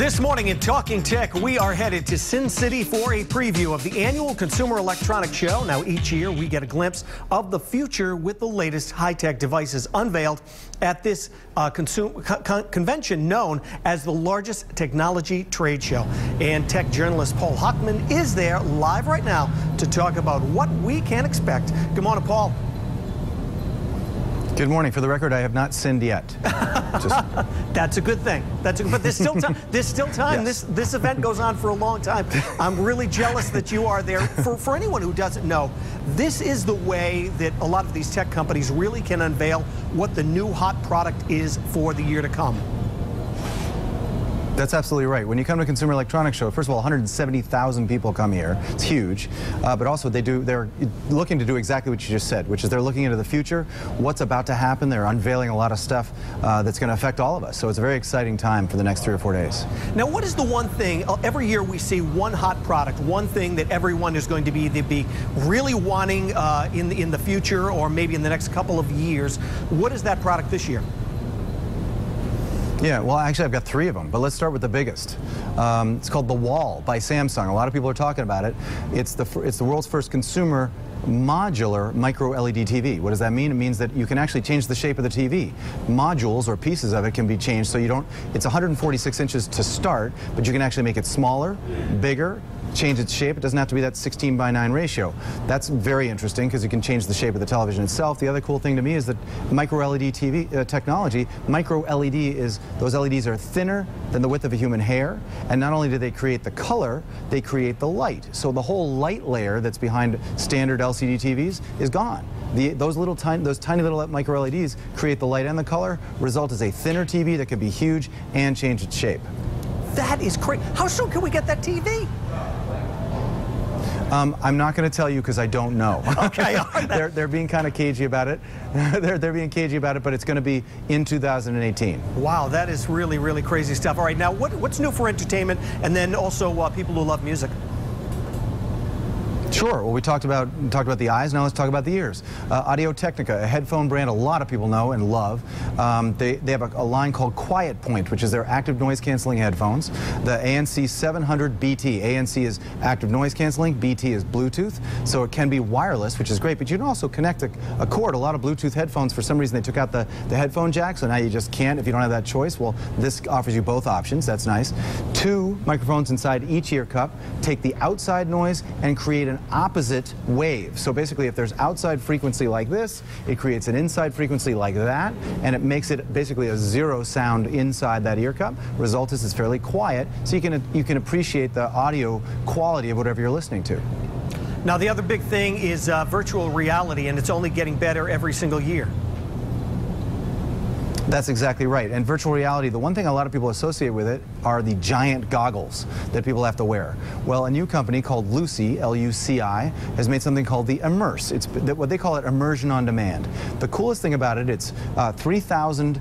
This morning in Talking Tech, we are headed to Sin City for a preview of the annual Consumer Electronics Show. Now, each year we get a glimpse of the future with the latest high-tech devices unveiled at this convention known as the largest technology trade show. And tech journalist Paul Hochman is there live right now to talk about what we can expect. Good morning, Paul. Good morning. For the record, I have not sinned yet. That's a good thing. But there's still time. There's still time. Yes. This event goes on for a long time. I'm really jealous that you are there. For anyone who doesn't know, this is the way that a lot of these tech companies really can unveil what the new hot product is for the year to come. That's absolutely right. When you come to a Consumer Electronics Show, first of all, 170,000 people come here. It's huge. But also they're looking to do exactly what you just said, which is they're looking into the future, what's about to happen. They're unveiling a lot of stuff that's going to affect all of us. So it's a very exciting time for the next 3 or 4 days. Now, what is the one thing, every year we see one hot product, one thing that everyone is going to be really wanting in the future or maybe in the next couple of years. What is that product this year? Yeah, well, actually, I've got 3 of them, but let's start with the biggest. It's called the Wall by Samsung. A lot of people are talking about it. It's the world's first consumer modular micro LED TV. What does that mean? It means that you can actually change the shape of the TV. Modules or pieces of it can be changed, so you don't. It's 146 inches to start, but you can actually make it smaller, bigger, change its shape. It doesn't have to be that 16:9 ratio. That's very interesting because you can change the shape of the television itself. The other cool thing to me is that micro LED TV technology, micro LED is, those LEDs are thinner than the width of a human hair, and not only do they create the color, they create the light. So the whole light layer that's behind standard LCD TVs is gone. Those tiny little micro LEDs create the light and the color. Result is a thinner TV that can be huge and change its shape. That is crazy. How soon can we get that TV? I'm not going to tell you because I don't know. Okay. They're being kind of cagey about it. they're being cagey about it, but it's going to be in 2018. Wow, that is really, really crazy stuff. All right, now what's new for entertainment and then also people who love music? Sure. Well, we talked about the eyes. Now let's talk about the ears. Audio-Technica, a headphone brand a lot of people know and love. They have a line called Quiet Point, which is their active noise canceling headphones. The ANC 700 BT. ANC is active noise canceling. BT is Bluetooth. So it can be wireless, which is great. But you can also connect a cord. A lot of Bluetooth headphones, for some reason, they took out the headphone jack. So now you just can't if you don't have that choice. Well, this offers you both options. That's nice. 2 microphones inside each ear cup take the outside noise and create an opposite wave. So basically, if there's outside frequency like this, it creates an inside frequency like that, and it makes it basically a 0 sound inside that ear cup. Result is it's fairly quiet, so you can appreciate the audio quality of whatever you're listening to. Now, the other big thing is virtual reality, and it's only getting better every single year. That's exactly right. And virtual reality, the one thing a lot of people associate with it are the giant goggles that people have to wear. Well, a new company called Luci, L-U-C-I, has made something called the Immerse. It's what they call it immersion on demand. The coolest thing about it, it's 3,000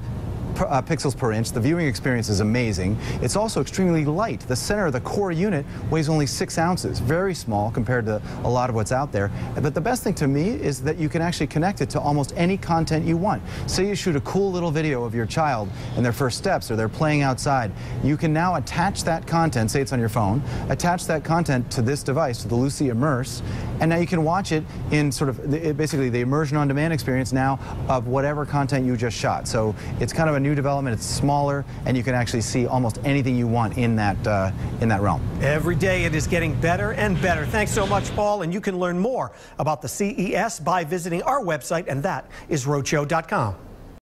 pixels per inch. The viewing experience is amazing. It's also extremely light. The center of the core unit weighs only 6 ounces. Very small compared to a lot of what's out there. But the best thing to me is that you can actually connect it to almost any content you want. Say you shoot a cool little video of your child and their first steps or they're playing outside. You can now attach that content, say it's on your phone, attach that content to this device, to the Luci Immerse, and now you can watch it in sort of basically the immersion on demand experience now of whatever content you just shot. So it's kind of a new development. It's smaller, and you can actually see almost anything you want in that realm. Every day it is getting better and better. Thanks so much, Paul, and you can learn more about the CES by visiting our website, and that is roadshow.com.